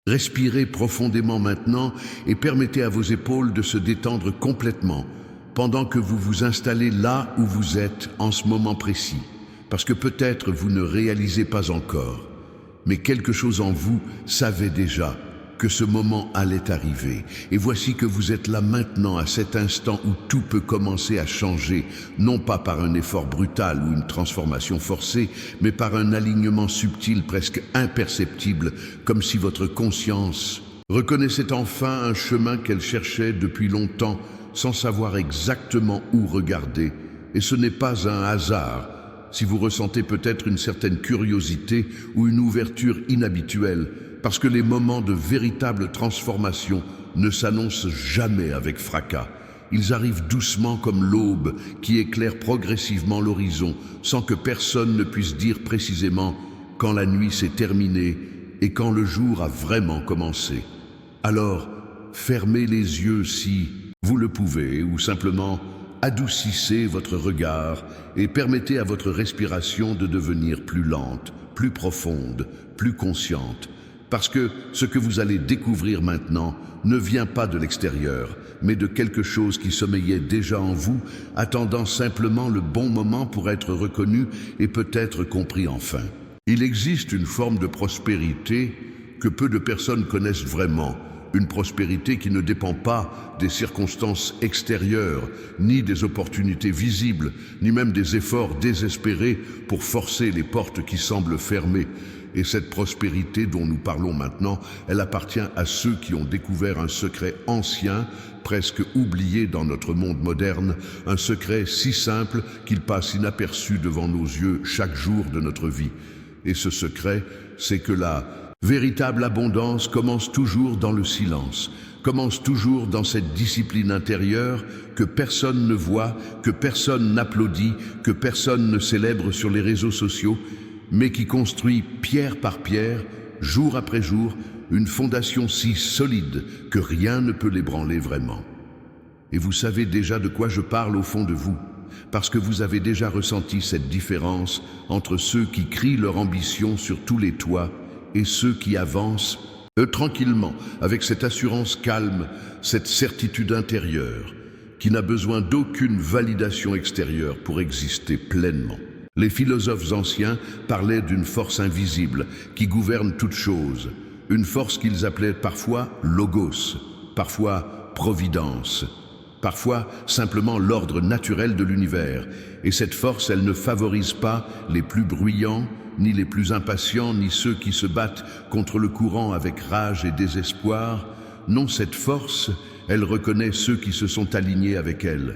Respirez profondément maintenant et permettez à vos épaules de se détendre complètement pendant que vous vous installez là où vous êtes en ce moment précis. Parce que peut-être vous ne réalisez pas encore, mais quelque chose en vous savait déjà que ce moment allait arriver. Et voici que vous êtes là maintenant, à cet instant où tout peut commencer à changer, non pas par un effort brutal ou une transformation forcée, mais par un alignement subtil, presque imperceptible, comme si votre conscience reconnaissait enfin un chemin qu'elle cherchait depuis longtemps, sans savoir exactement où regarder. Et ce n'est pas un hasard si vous ressentez peut-être une certaine curiosité ou une ouverture inhabituelle, parce que les moments de véritable transformation ne s'annoncent jamais avec fracas. Ils arrivent doucement comme l'aube qui éclaire progressivement l'horizon, sans que personne ne puisse dire précisément quand la nuit s'est terminée et quand le jour a vraiment commencé. Alors, fermez les yeux si vous le pouvez, ou simplement adoucissez votre regard et permettez à votre respiration de devenir plus lente, plus profonde, plus consciente. Parce que ce que vous allez découvrir maintenant ne vient pas de l'extérieur, mais de quelque chose qui sommeillait déjà en vous, attendant simplement le bon moment pour être reconnu et peut-être compris enfin. Il existe une forme de prospérité que peu de personnes connaissent vraiment, une prospérité qui ne dépend pas des circonstances extérieures, ni des opportunités visibles, ni même des efforts désespérés pour forcer les portes qui semblent fermées. Et cette prospérité dont nous parlons maintenant, elle appartient à ceux qui ont découvert un secret ancien, presque oublié dans notre monde moderne, un secret si simple qu'il passe inaperçu devant nos yeux chaque jour de notre vie. Et ce secret, c'est que la véritable abondance commence toujours dans le silence, commence toujours dans cette discipline intérieure que personne ne voit, que personne n'applaudit, que personne ne célèbre sur les réseaux sociaux, mais qui construit pierre par pierre, jour après jour, une fondation si solide que rien ne peut l'ébranler vraiment. Et vous savez déjà de quoi je parle au fond de vous, parce que vous avez déjà ressenti cette différence entre ceux qui crient leur ambition sur tous les toits et ceux qui avancent tranquillement, avec cette assurance calme, cette certitude intérieure, qui n'a besoin d'aucune validation extérieure pour exister pleinement. Les philosophes anciens parlaient d'une force invisible qui gouverne toute chose, une force qu'ils appelaient parfois logos, parfois providence, parfois simplement l'ordre naturel de l'univers. Et cette force, elle ne favorise pas les plus bruyants, ni les plus impatients, ni ceux qui se battent contre le courant avec rage et désespoir. Non, cette force, elle reconnaît ceux qui se sont alignés avec elle.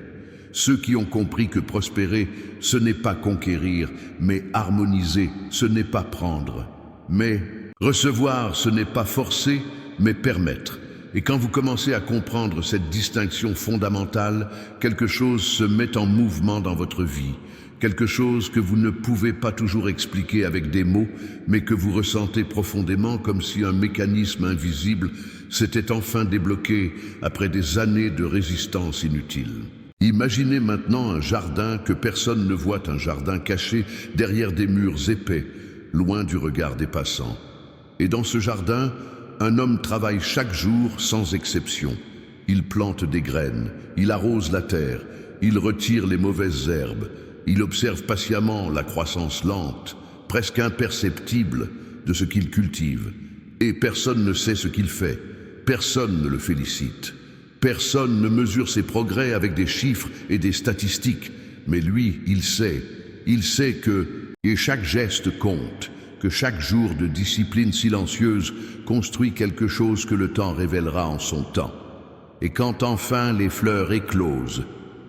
Ceux qui ont compris que prospérer, ce n'est pas conquérir, mais harmoniser, ce n'est pas prendre. Mais recevoir, ce n'est pas forcer, mais permettre. Et quand vous commencez à comprendre cette distinction fondamentale, quelque chose se met en mouvement dans votre vie. Quelque chose que vous ne pouvez pas toujours expliquer avec des mots, mais que vous ressentez profondément comme si un mécanisme invisible s'était enfin débloqué après des années de résistance inutile. Imaginez maintenant un jardin que personne ne voit, un jardin caché derrière des murs épais, loin du regard des passants. Et dans ce jardin, un homme travaille chaque jour sans exception. Il plante des graines, il arrose la terre, il retire les mauvaises herbes, il observe patiemment la croissance lente, presque imperceptible, de ce qu'il cultive. Et personne ne sait ce qu'il fait, personne ne le félicite. Personne ne mesure ses progrès avec des chiffres et des statistiques, mais lui, il sait que chaque geste compte, que chaque jour de discipline silencieuse construit quelque chose que le temps révélera en son temps. Et quand enfin les fleurs éclosent,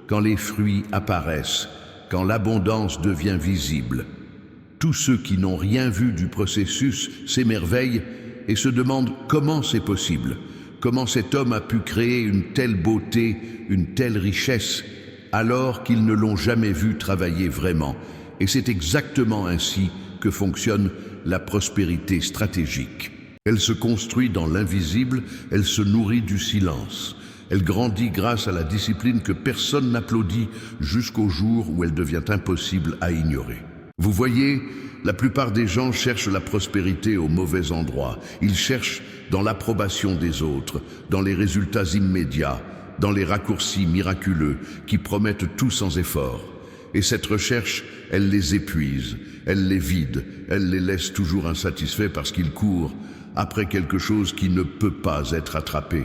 quand les fruits apparaissent, quand l'abondance devient visible, tous ceux qui n'ont rien vu du processus s'émerveillent et se demandent comment c'est possible. Comment cet homme a pu créer une telle beauté, une telle richesse, alors qu'ils ne l'ont jamais vu travailler vraiment. Et c'est exactement ainsi que fonctionne la prospérité stratégique. Elle se construit dans l'invisible, elle se nourrit du silence. Elle grandit grâce à la discipline que personne n'applaudit jusqu'au jour où elle devient impossible à ignorer. Vous voyez, la plupart des gens cherchent la prospérité au mauvais endroit. Ils cherchent dans l'approbation des autres, dans les résultats immédiats, dans les raccourcis miraculeux qui promettent tout sans effort. Et cette recherche, elle les épuise, elle les vide, elle les laisse toujours insatisfaits parce qu'ils courent après quelque chose qui ne peut pas être attrapé.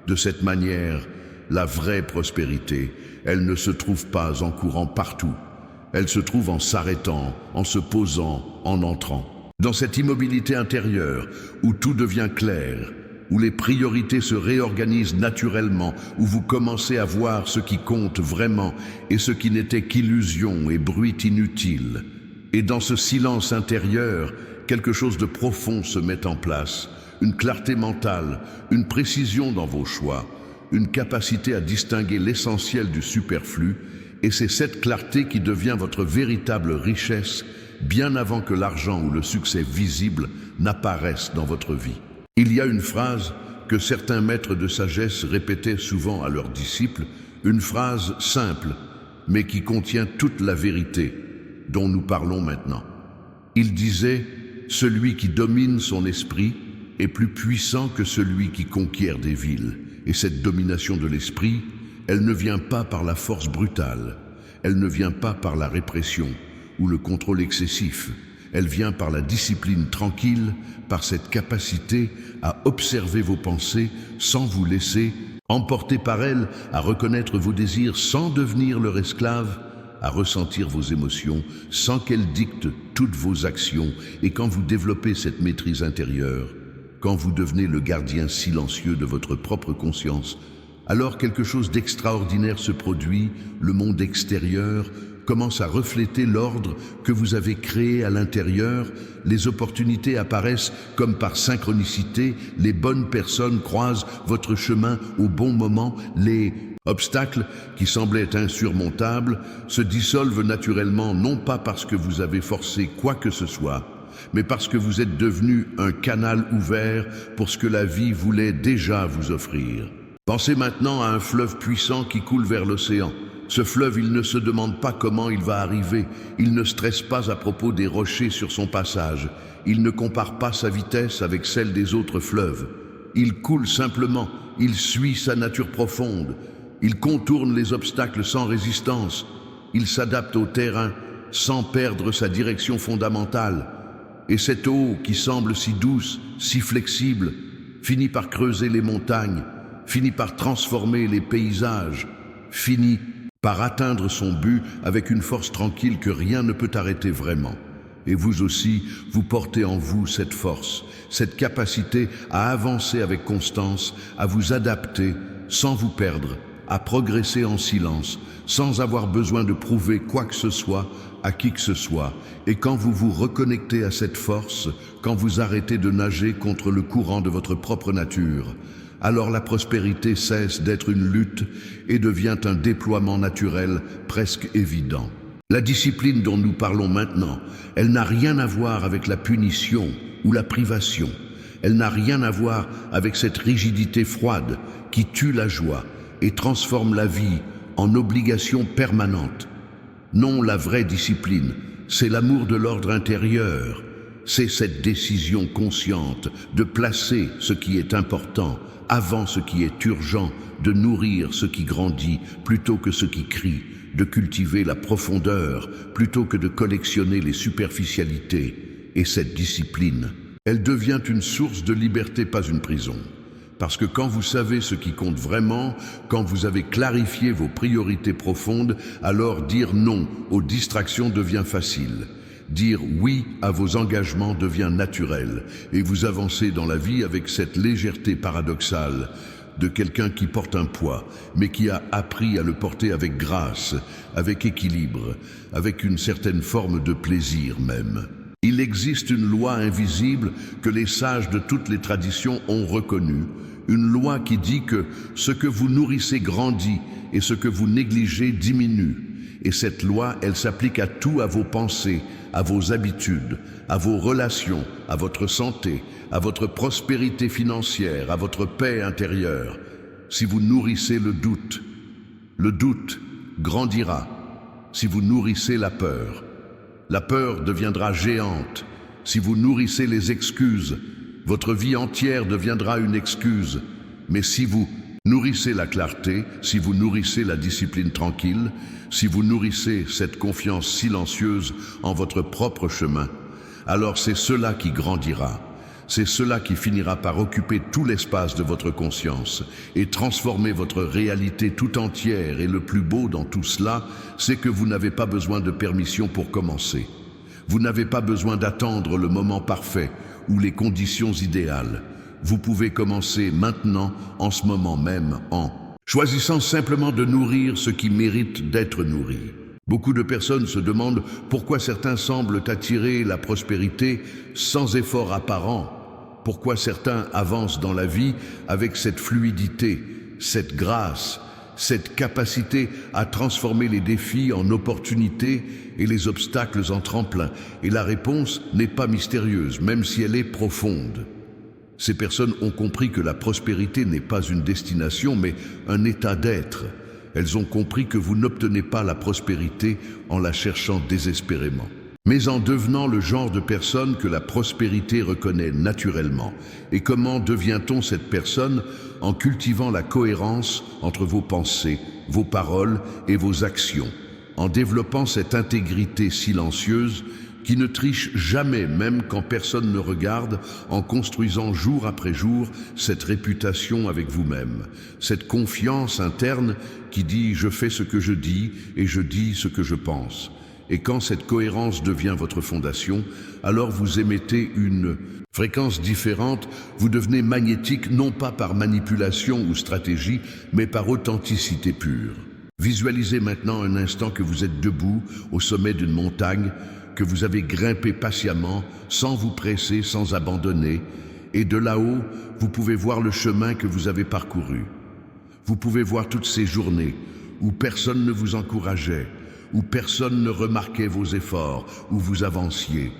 De cette manière, la vraie prospérité, elle ne se trouve pas en courant partout. Elle se trouve en s'arrêtant, en se posant, en entrant. Dans cette immobilité intérieure, où tout devient clair, où les priorités se réorganisent naturellement, où vous commencez à voir ce qui compte vraiment et ce qui n'était qu'illusion et bruit inutile. Et dans ce silence intérieur, quelque chose de profond se met en place, une clarté mentale, une précision dans vos choix, une capacité à distinguer l'essentiel du superflu, et c'est cette clarté qui devient votre véritable richesse, bien avant que l'argent ou le succès visible n'apparaissent dans votre vie. Il y a une phrase que certains maîtres de sagesse répétaient souvent à leurs disciples, une phrase simple, mais qui contient toute la vérité dont nous parlons maintenant. Il disait « Celui qui domine son esprit est plus puissant que celui qui conquiert des villes. » Et cette domination de l'esprit, elle ne vient pas par la force brutale, elle ne vient pas par la répression ou le contrôle excessif. Elle vient par la discipline tranquille, par cette capacité à observer vos pensées sans vous laisser emporter par elles, à reconnaître vos désirs sans devenir leur esclave, à ressentir vos émotions sans qu'elles dictent toutes vos actions. Et quand vous développez cette maîtrise intérieure, quand vous devenez le gardien silencieux de votre propre conscience, alors quelque chose d'extraordinaire se produit, le monde extérieur commence à refléter l'ordre que vous avez créé à l'intérieur, les opportunités apparaissent comme par synchronicité, les bonnes personnes croisent votre chemin au bon moment, les obstacles qui semblaient insurmontables se dissolvent naturellement, non pas parce que vous avez forcé quoi que ce soit, mais parce que vous êtes devenu un canal ouvert pour ce que la vie voulait déjà vous offrir. Pensez maintenant à un fleuve puissant qui coule vers l'océan. Ce fleuve, il ne se demande pas comment il va arriver, il ne stresse pas à propos des rochers sur son passage, il ne compare pas sa vitesse avec celle des autres fleuves. Il coule simplement, il suit sa nature profonde, il contourne les obstacles sans résistance, il s'adapte au terrain sans perdre sa direction fondamentale. Et cette eau qui semble si douce, si flexible, finit par creuser les montagnes, finit par transformer les paysages, finit par atteindre son but avec une force tranquille que rien ne peut arrêter vraiment. Et vous aussi, vous portez en vous cette force, cette capacité à avancer avec constance, à vous adapter sans vous perdre, à progresser en silence, sans avoir besoin de prouver quoi que ce soit à qui que ce soit. Et quand vous vous reconnectez à cette force, quand vous arrêtez de nager contre le courant de votre propre nature, alors la prospérité cesse d'être une lutte et devient un déploiement naturel presque évident. La discipline dont nous parlons maintenant, elle n'a rien à voir avec la punition ou la privation. Elle n'a rien à voir avec cette rigidité froide qui tue la joie et transforme la vie en obligation permanente. Non, la vraie discipline, c'est l'amour de l'ordre intérieur. C'est cette décision consciente de placer ce qui est important avant ce qui est urgent, de nourrir ce qui grandit plutôt que ce qui crie, de cultiver la profondeur plutôt que de collectionner les superficialités. Et cette discipline, elle devient une source de liberté, pas une prison. Parce que quand vous savez ce qui compte vraiment, quand vous avez clarifié vos priorités profondes, alors dire non aux distractions devient facile. Dire oui à vos engagements devient naturel et vous avancez dans la vie avec cette légèreté paradoxale de quelqu'un qui porte un poids, mais qui a appris à le porter avec grâce, avec équilibre, avec une certaine forme de plaisir même. Il existe une loi invisible que les sages de toutes les traditions ont reconnue, une loi qui dit que ce que vous nourrissez grandit et ce que vous négligez diminue. Et cette loi, elle s'applique à tout, à vos pensées, à vos habitudes, à vos relations, à votre santé, à votre prospérité financière, à votre paix intérieure. Si vous nourrissez le doute grandira. Si vous nourrissez la peur deviendra géante. Si vous nourrissez les excuses Votre vie entière deviendra une excuse. Mais si vous nourrissez la clarté, si vous nourrissez la discipline tranquille, si vous nourrissez cette confiance silencieuse en votre propre chemin, alors c'est cela qui grandira. C'est cela qui finira par occuper tout l'espace de votre conscience et transformer votre réalité tout entière. Et le plus beau dans tout cela, c'est que vous n'avez pas besoin de permission pour commencer. Vous n'avez pas besoin d'attendre le moment parfait ou les conditions idéales. Vous pouvez commencer maintenant, en ce moment même, en choisissant simplement de nourrir ce qui mérite d'être nourri. Beaucoup de personnes se demandent pourquoi certains semblent attirer la prospérité sans effort apparent. Pourquoi certains avancent dans la vie avec cette fluidité, cette grâce, cette capacité à transformer les défis en opportunités et les obstacles en tremplins. Et la réponse n'est pas mystérieuse, même si elle est profonde. Ces personnes ont compris que la prospérité n'est pas une destination, mais un état d'être. Elles ont compris que vous n'obtenez pas la prospérité en la cherchant désespérément, mais en devenant le genre de personne que la prospérité reconnaît naturellement. Et comment devient-on cette personne? En cultivant la cohérence entre vos pensées, vos paroles et vos actions, en développant cette intégrité silencieuse qui ne triche jamais, même quand personne ne regarde, en construisant jour après jour cette réputation avec vous-même, cette confiance interne qui dit « je fais ce que je dis et je dis ce que je pense ». Et quand cette cohérence devient votre fondation, alors vous émettez une fréquence différente, vous devenez magnétique non pas par manipulation ou stratégie, mais par authenticité pure. Visualisez maintenant un instant que vous êtes debout au sommet d'une montagne, que vous avez grimpé patiemment, sans vous presser, sans abandonner, et de là-haut, vous pouvez voir le chemin que vous avez parcouru. Vous pouvez voir toutes ces journées où personne ne vous encourageait, où personne ne remarquait vos efforts, où vous avanciez,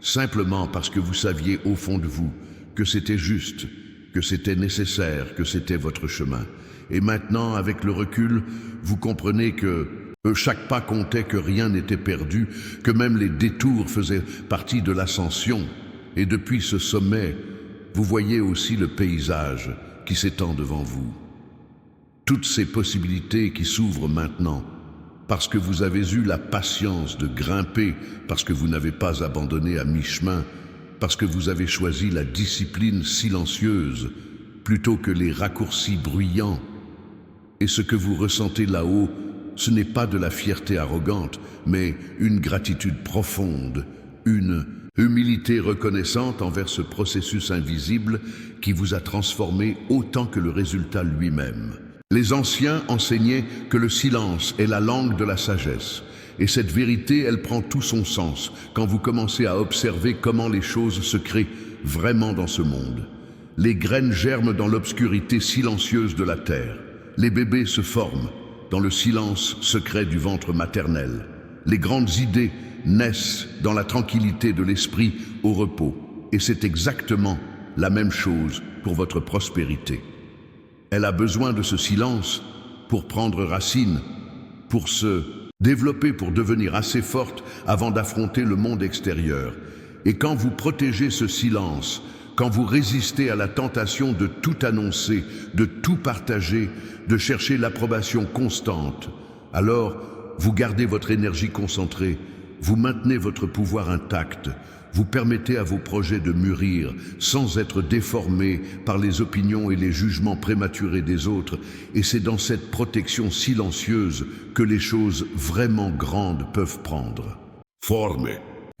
simplement parce que vous saviez au fond de vous que c'était juste, que c'était nécessaire, que c'était votre chemin. Et maintenant, avec le recul, vous comprenez que chaque pas comptait, que rien n'était perdu, que même les détours faisaient partie de l'ascension. Et depuis ce sommet, vous voyez aussi le paysage qui s'étend devant vous. Toutes ces possibilités qui s'ouvrent maintenant, parce que vous avez eu la patience de grimper, parce que vous n'avez pas abandonné à mi-chemin, parce que vous avez choisi la discipline silencieuse plutôt que les raccourcis bruyants. Et ce que vous ressentez là-haut, ce n'est pas de la fierté arrogante, mais une gratitude profonde, une humilité reconnaissante envers ce processus invisible qui vous a transformé autant que le résultat lui-même. Les anciens enseignaient que le silence est la langue de la sagesse. Et cette vérité, elle prend tout son sens quand vous commencez à observer comment les choses se créent vraiment dans ce monde. Les graines germent dans l'obscurité silencieuse de la terre. Les bébés se forment dans le silence secret du ventre maternel. Les grandes idées naissent dans la tranquillité de l'esprit au repos. Et c'est exactement la même chose pour votre prospérité. Elle a besoin de ce silence pour prendre racine, pour se développer, pour devenir assez forte avant d'affronter le monde extérieur. Et quand vous protégez ce silence, quand vous résistez à la tentation de tout annoncer, de tout partager, de chercher l'approbation constante, alors vous gardez votre énergie concentrée, vous maintenez votre pouvoir intact, vous permettez à vos projets de mûrir sans être déformés par les opinions et les jugements prématurés des autres. Et c'est dans cette protection silencieuse que les choses vraiment grandes peuvent prendre forme.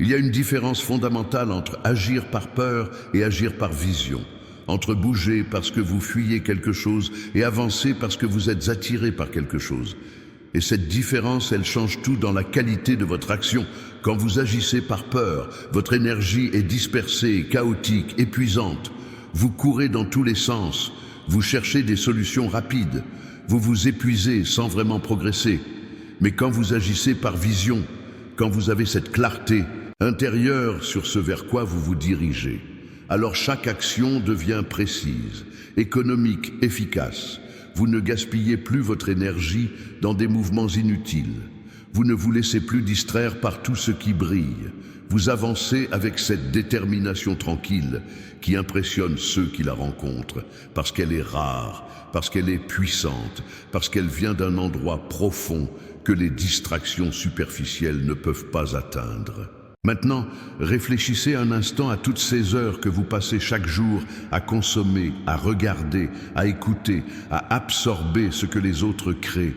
Il y a une différence fondamentale entre agir par peur et agir par vision, entre bouger parce que vous fuyez quelque chose et avancer parce que vous êtes attiré par quelque chose. Et cette différence, elle change tout dans la qualité de votre action. Quand vous agissez par peur, votre énergie est dispersée, chaotique, épuisante. Vous courez dans tous les sens, vous cherchez des solutions rapides, vous vous épuisez sans vraiment progresser. Mais quand vous agissez par vision, quand vous avez cette clarté intérieure sur ce vers quoi vous vous dirigez, alors chaque action devient précise, économique, efficace. Vous ne gaspillez plus votre énergie dans des mouvements inutiles. Vous ne vous laissez plus distraire par tout ce qui brille. Vous avancez avec cette détermination tranquille qui impressionne ceux qui la rencontrent, parce qu'elle est rare, parce qu'elle est puissante, parce qu'elle vient d'un endroit profond que les distractions superficielles ne peuvent pas atteindre. Maintenant, réfléchissez un instant à toutes ces heures que vous passez chaque jour à consommer, à regarder, à écouter, à absorber ce que les autres créent.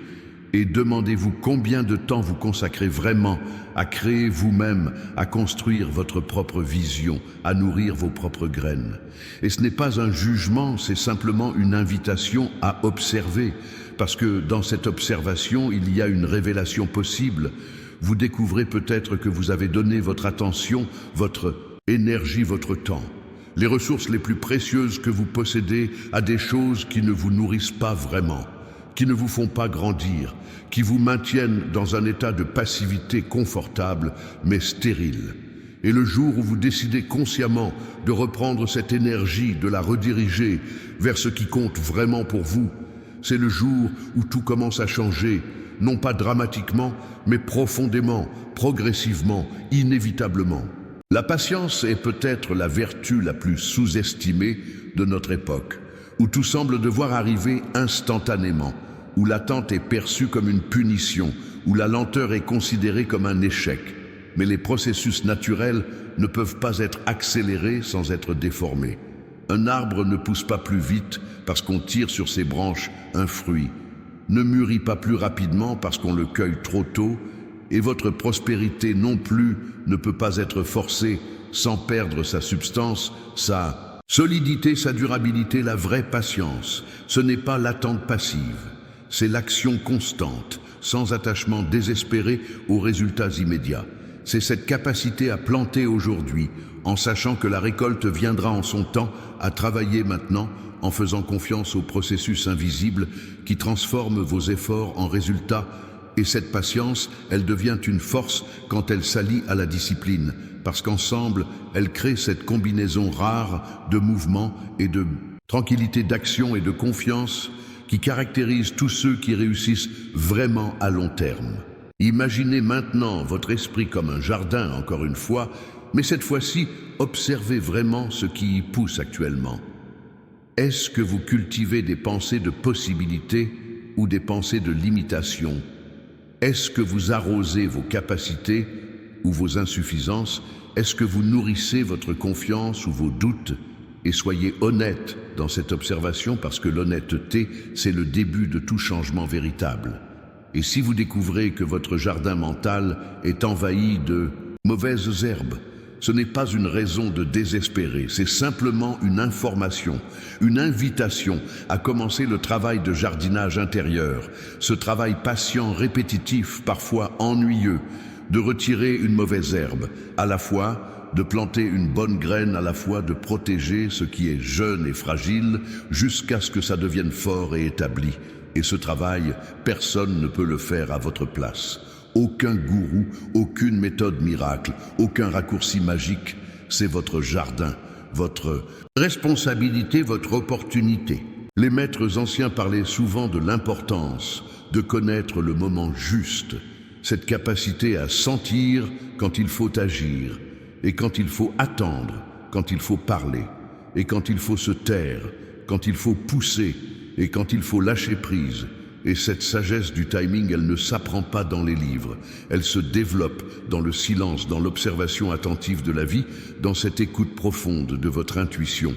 Et demandez-vous combien de temps vous consacrez vraiment à créer vous-même, à construire votre propre vision, à nourrir vos propres graines. Et ce n'est pas un jugement, c'est simplement une invitation à observer, parce que dans cette observation, il y a une révélation possible. Vous découvrez peut-être que vous avez donné votre attention, votre énergie, votre temps, les ressources les plus précieuses que vous possédez à des choses qui ne vous nourrissent pas vraiment, qui ne vous font pas grandir, qui vous maintiennent dans un état de passivité confortable mais stérile. Et le jour où vous décidez consciemment de reprendre cette énergie, de la rediriger vers ce qui compte vraiment pour vous, c'est le jour où tout commence à changer, non pas dramatiquement, mais profondément, progressivement, inévitablement. La patience est peut-être la vertu la plus sous-estimée de notre époque, où tout semble devoir arriver instantanément, où l'attente est perçue comme une punition, où la lenteur est considérée comme un échec. Mais les processus naturels ne peuvent pas être accélérés sans être déformés. Un arbre ne pousse pas plus vite parce qu'on tire sur ses branches un fruit, ne mûrit pas plus rapidement parce qu'on le cueille trop tôt, et votre prospérité non plus ne peut pas être forcée sans perdre sa substance, sa solidité, sa durabilité. La vraie patience, ce n'est pas l'attente passive, c'est l'action constante, sans attachement désespéré aux résultats immédiats. C'est cette capacité à planter aujourd'hui, en sachant que la récolte viendra en son temps, à travailler maintenant, en faisant confiance au processus invisible qui transforme vos efforts en résultats. Et cette patience, elle devient une force quand elle s'allie à la discipline, parce qu'ensemble, elle crée cette combinaison rare de mouvement et de tranquillité, d'action et de confiance qui caractérise tous ceux qui réussissent vraiment à long terme. Imaginez maintenant votre esprit comme un jardin, encore une fois, mais cette fois-ci, observez vraiment ce qui y pousse actuellement. Est-ce que vous cultivez des pensées de possibilité ou des pensées de limitation? Est-ce que vous arrosez vos capacités ou vos insuffisances? Est-ce que vous nourrissez votre confiance ou vos doutes? Et soyez honnête dans cette observation, parce que l'honnêteté, c'est le début de tout changement véritable. Et si vous découvrez que votre jardin mental est envahi de mauvaises herbes, ce n'est pas une raison de désespérer, c'est simplement une information, une invitation à commencer le travail de jardinage intérieur, ce travail patient, répétitif, parfois ennuyeux, de retirer une mauvaise herbe, à la fois de planter une bonne graine, à la fois de protéger ce qui est jeune et fragile, jusqu'à ce que ça devienne fort et établi. Et ce travail, personne ne peut le faire à votre place. Aucun gourou, aucune méthode miracle, aucun raccourci magique. C'est votre jardin, votre responsabilité, votre opportunité. Les maîtres anciens parlaient souvent de l'importance de connaître le moment juste, cette capacité à sentir quand il faut agir, et quand il faut attendre, quand il faut parler, et quand il faut se taire, quand il faut pousser, et quand il faut lâcher prise. Et cette sagesse du timing, elle ne s'apprend pas dans les livres. Elle se développe dans le silence, dans l'observation attentive de la vie, dans cette écoute profonde de votre intuition,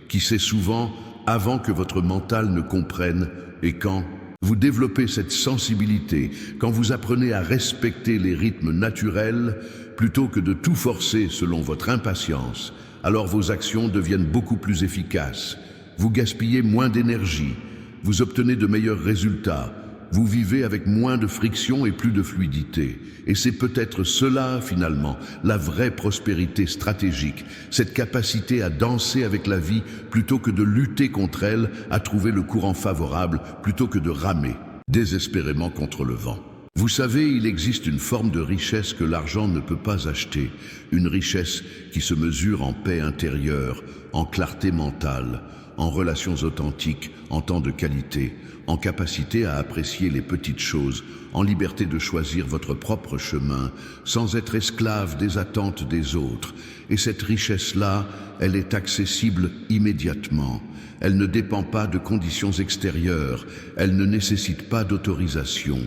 qui sait souvent avant que votre mental ne comprenne. Et quand vous développez cette sensibilité, quand vous apprenez à respecter les rythmes naturels, plutôt que de tout forcer selon votre impatience, alors vos actions deviennent beaucoup plus efficaces. Vous gaspillez moins d'énergie, vous obtenez de meilleurs résultats, vous vivez avec moins de friction et plus de fluidité. Et c'est peut-être cela, finalement, la vraie prospérité stratégique, cette capacité à danser avec la vie plutôt que de lutter contre elle, à trouver le courant favorable plutôt que de ramer désespérément contre le vent. Vous savez, il existe une forme de richesse que l'argent ne peut pas acheter, une richesse qui se mesure en paix intérieure, en clarté mentale, en relations authentiques, en temps de qualité, en capacité à apprécier les petites choses, en liberté de choisir votre propre chemin, sans être esclave des attentes des autres. Et cette richesse-là, elle est accessible immédiatement. Elle ne dépend pas de conditions extérieures, elle ne nécessite pas d'autorisation.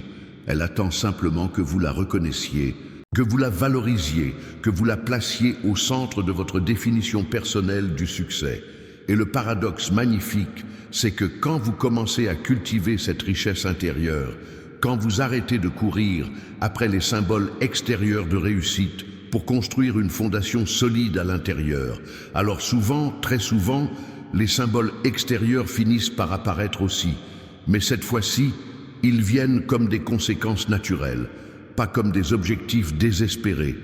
Elle attend simplement que vous la reconnaissiez, que vous la valorisiez, que vous la placiez au centre de votre définition personnelle du succès. Et le paradoxe magnifique, c'est que quand vous commencez à cultiver cette richesse intérieure, quand vous arrêtez de courir après les symboles extérieurs de réussite pour construire une fondation solide à l'intérieur, alors souvent, très souvent, les symboles extérieurs finissent par apparaître aussi. Mais cette fois-ci, ils viennent comme des conséquences naturelles, pas comme des objectifs désespérés.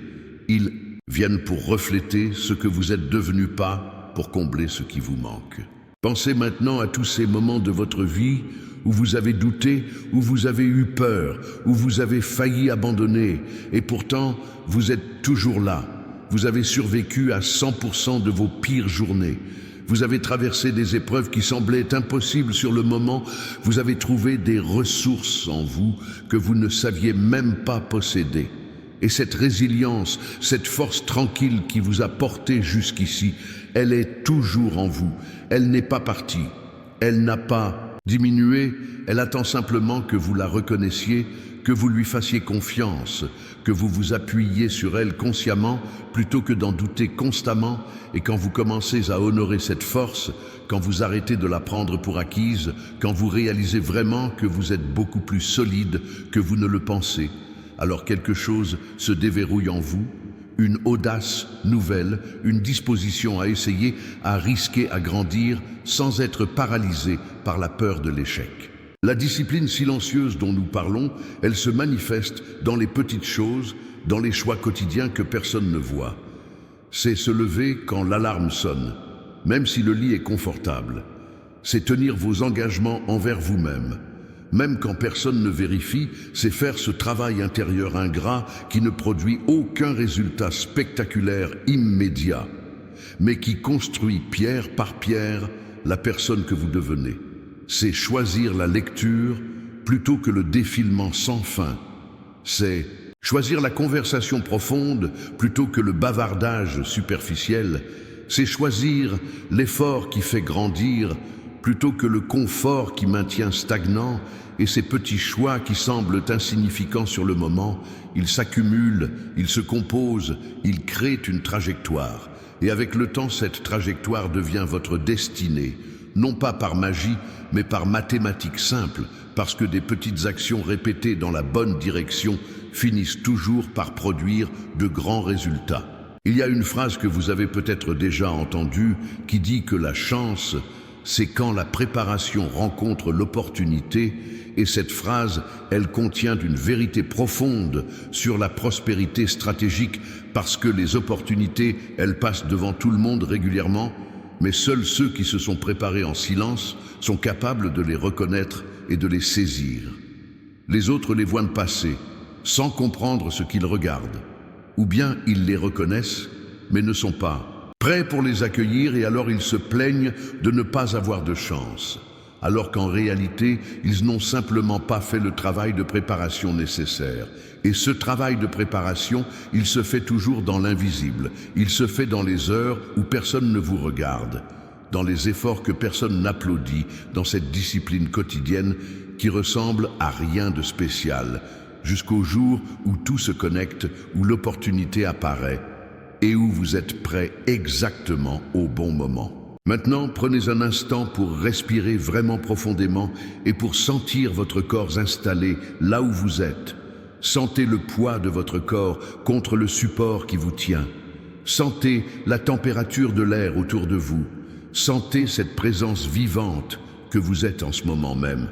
Ils viennent pour refléter ce que vous êtes devenu, pas pour combler ce qui vous manque. Pensez maintenant à tous ces moments de votre vie où vous avez douté, où vous avez eu peur, où vous avez failli abandonner, et pourtant vous êtes toujours là. Vous avez survécu à 100% de vos pires journées. Vous avez traversé des épreuves qui semblaient impossibles sur le moment. Vous avez trouvé des ressources en vous que vous ne saviez même pas posséder. Et cette résilience, cette force tranquille qui vous a porté jusqu'ici, elle est toujours en vous. Elle n'est pas partie. Elle n'a pas diminué. Elle attend simplement que vous la reconnaissiez, que vous lui fassiez confiance, que vous vous appuyiez sur elle consciemment plutôt que d'en douter constamment. Et quand vous commencez à honorer cette force, quand vous arrêtez de la prendre pour acquise, quand vous réalisez vraiment que vous êtes beaucoup plus solide que vous ne le pensez, alors quelque chose se déverrouille en vous, une audace nouvelle, une disposition à essayer, à risquer, à grandir, sans être paralysé par la peur de l'échec. La discipline silencieuse dont nous parlons, elle se manifeste dans les petites choses, dans les choix quotidiens que personne ne voit. C'est se lever quand l'alarme sonne, même si le lit est confortable. C'est tenir vos engagements envers vous-même. Même quand personne ne vérifie, c'est faire ce travail intérieur ingrat qui ne produit aucun résultat spectaculaire immédiat, mais qui construit pierre par pierre la personne que vous devenez. C'est choisir la lecture plutôt que le défilement sans fin. C'est choisir la conversation profonde plutôt que le bavardage superficiel. C'est choisir l'effort qui fait grandir plutôt que le confort qui maintient stagnant. Et ces petits choix qui semblent insignifiants sur le moment, ils s'accumulent, ils se composent, ils créent une trajectoire. Et avec le temps, cette trajectoire devient votre destinée, non pas par magie, mais par mathématiques simples, parce que des petites actions répétées dans la bonne direction finissent toujours par produire de grands résultats. Il y a une phrase que vous avez peut-être déjà entendue qui dit que la chance, c'est quand la préparation rencontre l'opportunité, et cette phrase, elle contient une vérité profonde sur la prospérité stratégique parce que les opportunités, elles passent devant tout le monde régulièrement, mais seuls ceux qui se sont préparés en silence sont capables de les reconnaître et de les saisir. Les autres les voient passer, sans comprendre ce qu'ils regardent, ou bien ils les reconnaissent, mais ne sont pas prêts pour les accueillir et alors ils se plaignent de ne pas avoir de chance. Alors qu'en réalité, ils n'ont simplement pas fait le travail de préparation nécessaire. Et ce travail de préparation, il se fait toujours dans l'invisible. Il se fait dans les heures où personne ne vous regarde, dans les efforts que personne n'applaudit, dans cette discipline quotidienne qui ressemble à rien de spécial, jusqu'au jour où tout se connecte, où l'opportunité apparaît et où vous êtes prêt exactement au bon moment. Maintenant, prenez un instant pour respirer vraiment profondément et pour sentir votre corps installé là où vous êtes. Sentez le poids de votre corps contre le support qui vous tient. Sentez la température de l'air autour de vous. Sentez cette présence vivante que vous êtes en ce moment même.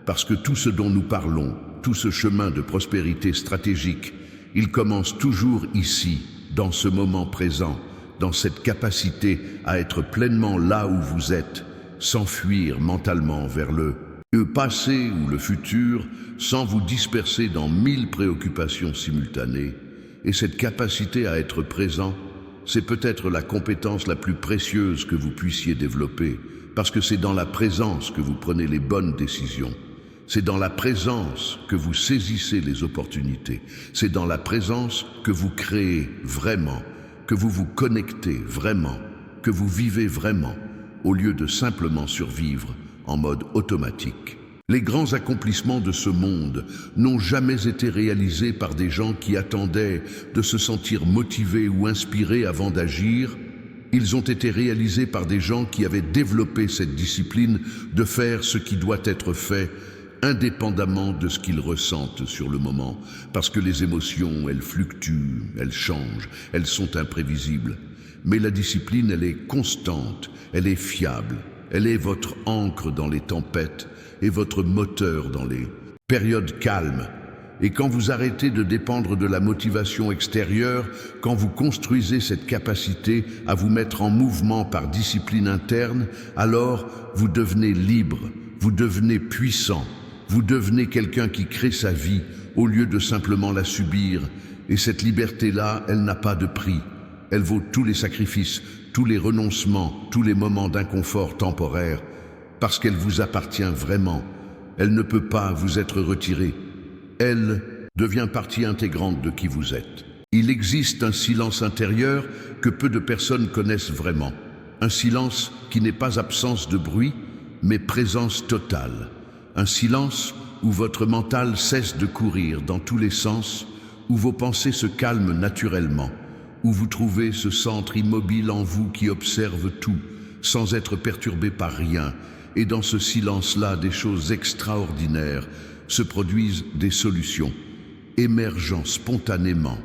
Parce que tout ce dont nous parlons, tout ce chemin de prospérité stratégique, il commence toujours ici, dans ce moment présent, dans cette capacité à être pleinement là où vous êtes, sans fuir mentalement vers le passé ou le futur, sans vous disperser dans 1000 préoccupations simultanées. Et cette capacité à être présent, c'est peut-être la compétence la plus précieuse que vous puissiez développer, parce que c'est dans la présence que vous prenez les bonnes décisions. C'est dans la présence que vous saisissez les opportunités. C'est dans la présence que vous créez vraiment, que vous vous connectez vraiment, que vous vivez vraiment, au lieu de simplement survivre en mode automatique. Les grands accomplissements de ce monde n'ont jamais été réalisés par des gens qui attendaient de se sentir motivés ou inspirés avant d'agir. Ils ont été réalisés par des gens qui avaient développé cette discipline de faire ce qui doit être fait, indépendamment de ce qu'ils ressentent sur le moment, parce que les émotions, elles fluctuent, elles changent, elles sont imprévisibles. Mais la discipline, elle est constante, elle est fiable, elle est votre ancre dans les tempêtes et votre moteur dans les périodes calmes. Et quand vous arrêtez de dépendre de la motivation extérieure, quand vous construisez cette capacité à vous mettre en mouvement par discipline interne, alors vous devenez libre, vous devenez puissant, vous devenez quelqu'un qui crée sa vie au lieu de simplement la subir. Et cette liberté-là, elle n'a pas de prix. Elle vaut tous les sacrifices, tous les renoncements, tous les moments d'inconfort temporaire, parce qu'elle vous appartient vraiment. Elle ne peut pas vous être retirée. Elle devient partie intégrante de qui vous êtes. Il existe un silence intérieur que peu de personnes connaissent vraiment. Un silence qui n'est pas absence de bruit, mais présence totale. Un silence où votre mental cesse de courir dans tous les sens, où vos pensées se calment naturellement, où vous trouvez ce centre immobile en vous qui observe tout, sans être perturbé par rien. Et dans ce silence-là, des choses extraordinaires se produisent, des solutions, émergeant spontanément.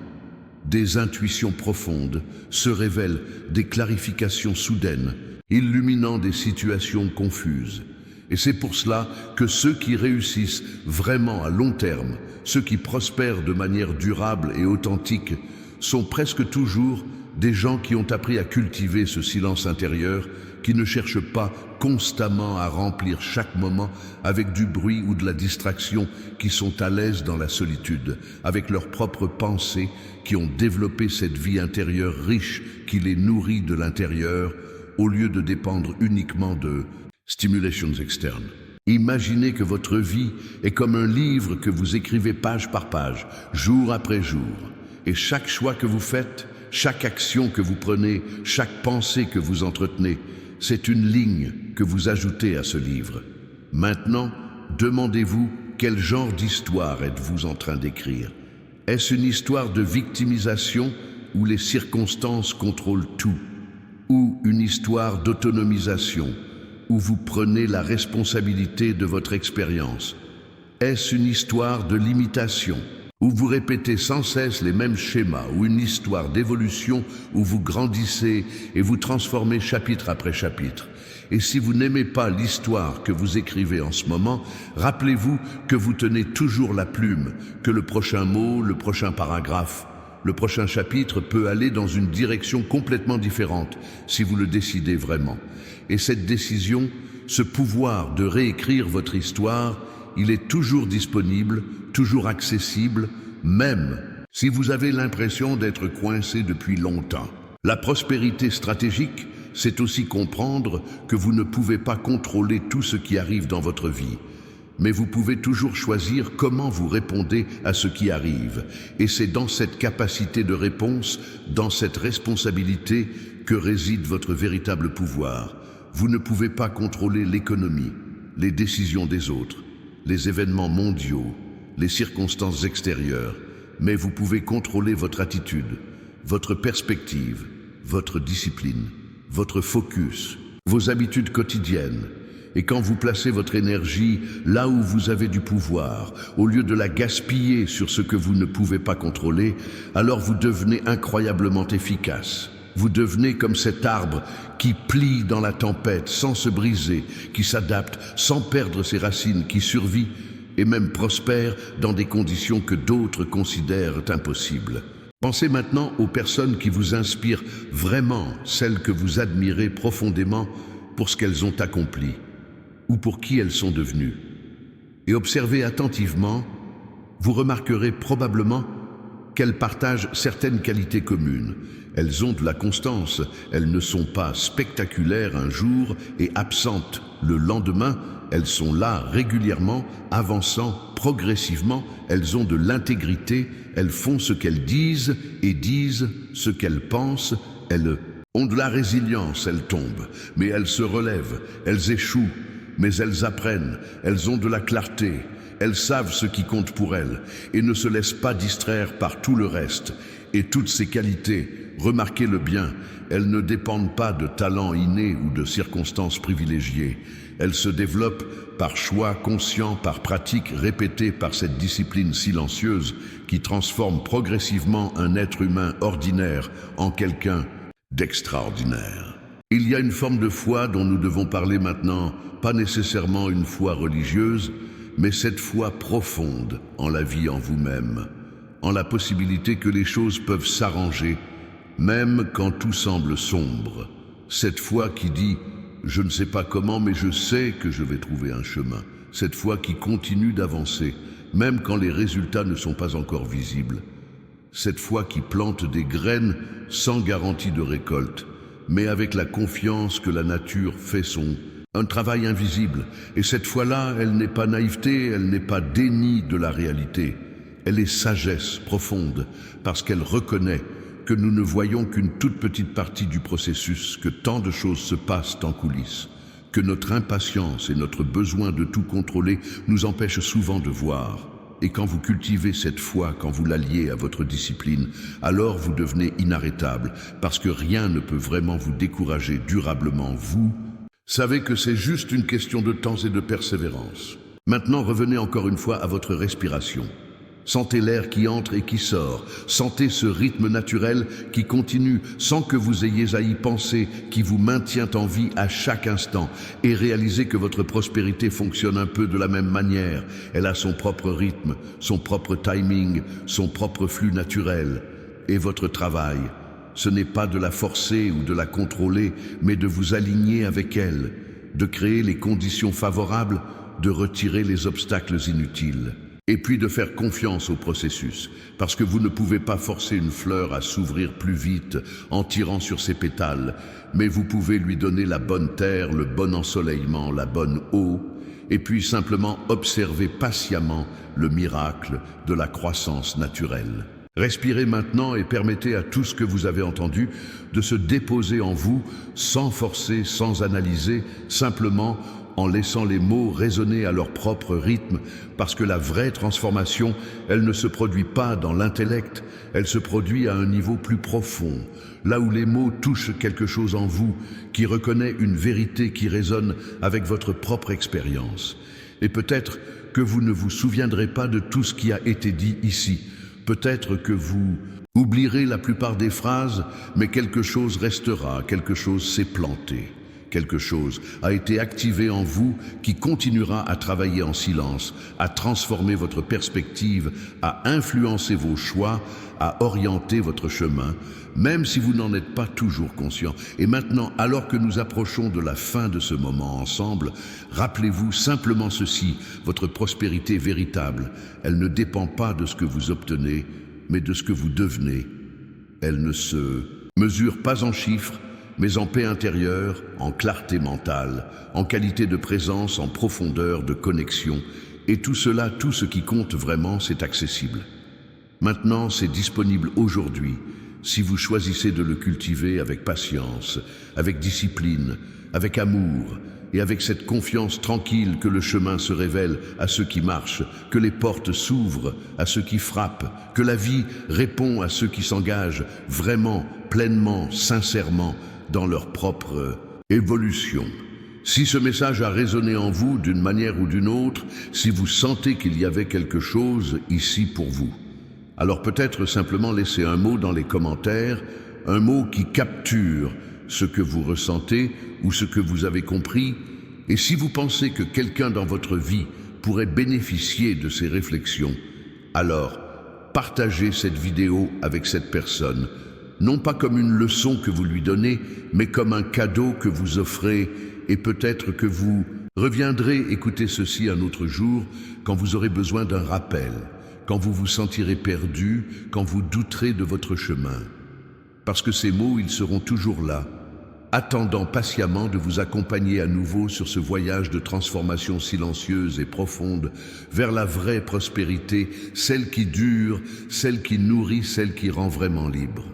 Des intuitions profondes se révèlent, des clarifications soudaines, illuminant des situations confuses. Et c'est pour cela que ceux qui réussissent vraiment à long terme, ceux qui prospèrent de manière durable et authentique, sont presque toujours des gens qui ont appris à cultiver ce silence intérieur, qui ne cherchent pas constamment à remplir chaque moment avec du bruit ou de la distraction, qui sont à l'aise dans la solitude, avec leurs propres pensées, qui ont développé cette vie intérieure riche qui les nourrit de l'intérieur, au lieu de dépendre uniquement de stimulations externes. Imaginez que votre vie est comme un livre que vous écrivez page par page, jour après jour. Et chaque choix que vous faites, chaque action que vous prenez, chaque pensée que vous entretenez, c'est une ligne que vous ajoutez à ce livre. Maintenant, demandez-vous quel genre d'histoire êtes-vous en train d'écrire? Est-ce une histoire de victimisation où les circonstances contrôlent tout? Ou une histoire d'autonomisation où vous prenez la responsabilité de votre expérience? Est-ce une histoire de limitation où vous répétez sans cesse les mêmes schémas, ou une histoire d'évolution où vous grandissez et vous transformez chapitre après chapitre? Et si vous n'aimez pas l'histoire que vous écrivez en ce moment, rappelez-vous que vous tenez toujours la plume, que le prochain mot, le prochain paragraphe, le prochain chapitre peut aller dans une direction complètement différente si vous le décidez vraiment. Et cette décision, ce pouvoir de réécrire votre histoire, il est toujours disponible, toujours accessible, même si vous avez l'impression d'être coincé depuis longtemps. La prospérité stratégique, c'est aussi comprendre que vous ne pouvez pas contrôler tout ce qui arrive dans votre vie. Mais vous pouvez toujours choisir comment vous répondez à ce qui arrive. Et c'est dans cette capacité de réponse, dans cette responsabilité, que réside votre véritable pouvoir. Vous ne pouvez pas contrôler l'économie, les décisions des autres, les événements mondiaux, les circonstances extérieures, mais vous pouvez contrôler votre attitude, votre perspective, votre discipline, votre focus, vos habitudes quotidiennes. Et quand vous placez votre énergie là où vous avez du pouvoir, au lieu de la gaspiller sur ce que vous ne pouvez pas contrôler, alors vous devenez incroyablement efficace. Vous devenez comme cet arbre qui plie dans la tempête sans se briser, qui s'adapte sans perdre ses racines, qui survit et même prospère dans des conditions que d'autres considèrent impossibles. Pensez maintenant aux personnes qui vous inspirent vraiment, celles que vous admirez profondément pour ce qu'elles ont accompli ou pour qui elles sont devenues. Et observez attentivement, vous remarquerez probablement qu'elles partagent certaines qualités communes. Elles ont de la constance, elles ne sont pas spectaculaires un jour et absentes le lendemain, elles sont là régulièrement, avançant progressivement, elles ont de l'intégrité, elles font ce qu'elles disent et disent ce qu'elles pensent, elles ont de la résilience, elles tombent, mais elles se relèvent, elles échouent, mais elles apprennent, elles ont de la clarté, elles savent ce qui compte pour elles et ne se laissent pas distraire par tout le reste. Et toutes ces qualités, remarquez-le bien, elles ne dépendent pas de talents innés ou de circonstances privilégiées. Elles se développent par choix conscient, par pratique répétée, par cette discipline silencieuse qui transforme progressivement un être humain ordinaire en quelqu'un d'extraordinaire. Il y a une forme de foi dont nous devons parler maintenant, pas nécessairement une foi religieuse, mais cette foi profonde en la vie en vous-même, en la possibilité que les choses peuvent s'arranger, même quand tout semble sombre. Cette foi qui dit « je ne sais pas comment, mais je sais que je vais trouver un chemin ». Cette foi qui continue d'avancer, même quand les résultats ne sont pas encore visibles. Cette foi qui plante des graines sans garantie de récolte, mais avec la confiance que la nature fait un travail invisible. Et cette foi-là, elle n'est pas naïveté, elle n'est pas déni de la réalité. Elle est sagesse profonde, parce qu'elle reconnaît que nous ne voyons qu'une toute petite partie du processus, que tant de choses se passent en coulisses, que notre impatience et notre besoin de tout contrôler nous empêchent souvent de voir. Et quand vous cultivez cette foi, quand vous l'alliez à votre discipline, alors vous devenez inarrêtable, parce que rien ne peut vraiment vous décourager durablement. Vous savez que c'est juste une question de temps et de persévérance. Maintenant, revenez encore une fois à votre respiration. Sentez l'air qui entre et qui sort. Sentez ce rythme naturel qui continue sans que vous ayez à y penser, qui vous maintient en vie à chaque instant. Et réalisez que votre prospérité fonctionne un peu de la même manière. Elle a son propre rythme, son propre timing, son propre flux naturel. Et votre travail, ce n'est pas de la forcer ou de la contrôler, mais de vous aligner avec elle, de créer les conditions favorables, de retirer les obstacles inutiles. Et puis de faire confiance au processus, parce que vous ne pouvez pas forcer une fleur à s'ouvrir plus vite en tirant sur ses pétales, mais vous pouvez lui donner la bonne terre, le bon ensoleillement, la bonne eau, et puis simplement observer patiemment le miracle de la croissance naturelle. Respirez maintenant et permettez à tout ce que vous avez entendu de se déposer en vous, sans forcer, sans analyser, simplement en laissant les mots résonner à leur propre rythme, parce que la vraie transformation, elle ne se produit pas dans l'intellect, elle se produit à un niveau plus profond, là où les mots touchent quelque chose en vous, qui reconnaît une vérité qui résonne avec votre propre expérience. Et peut-être que vous ne vous souviendrez pas de tout ce qui a été dit ici, peut-être que vous oublierez la plupart des phrases, mais quelque chose restera, quelque chose s'est planté. Quelque chose a été activé en vous qui continuera à travailler en silence, à transformer votre perspective, à influencer vos choix, à orienter votre chemin, même si vous n'en êtes pas toujours conscient. Et maintenant, alors que nous approchons de la fin de ce moment ensemble, rappelez-vous simplement ceci, votre prospérité véritable, elle ne dépend pas de ce que vous obtenez, mais de ce que vous devenez. Elle ne se mesure pas en chiffres, mais en paix intérieure, en clarté mentale, en qualité de présence, en profondeur de connexion. Et tout cela, tout ce qui compte vraiment, c'est accessible. Maintenant, c'est disponible aujourd'hui, si vous choisissez de le cultiver avec patience, avec discipline, avec amour, et avec cette confiance tranquille que le chemin se révèle à ceux qui marchent, que les portes s'ouvrent à ceux qui frappent, que la vie répond à ceux qui s'engagent vraiment, pleinement, sincèrement, dans leur propre évolution. Si ce message a résonné en vous d'une manière ou d'une autre, si vous sentez qu'il y avait quelque chose ici pour vous, alors peut-être simplement laissez un mot dans les commentaires, un mot qui capture ce que vous ressentez ou ce que vous avez compris. Et si vous pensez que quelqu'un dans votre vie pourrait bénéficier de ces réflexions, alors partagez cette vidéo avec cette personne, non pas comme une leçon que vous lui donnez, mais comme un cadeau que vous offrez, et peut-être que vous reviendrez écouter ceci un autre jour quand vous aurez besoin d'un rappel, quand vous vous sentirez perdu, quand vous douterez de votre chemin. Parce que ces mots, ils seront toujours là, attendant patiemment de vous accompagner à nouveau sur ce voyage de transformation silencieuse et profonde vers la vraie prospérité, celle qui dure, celle qui nourrit, celle qui rend vraiment libre.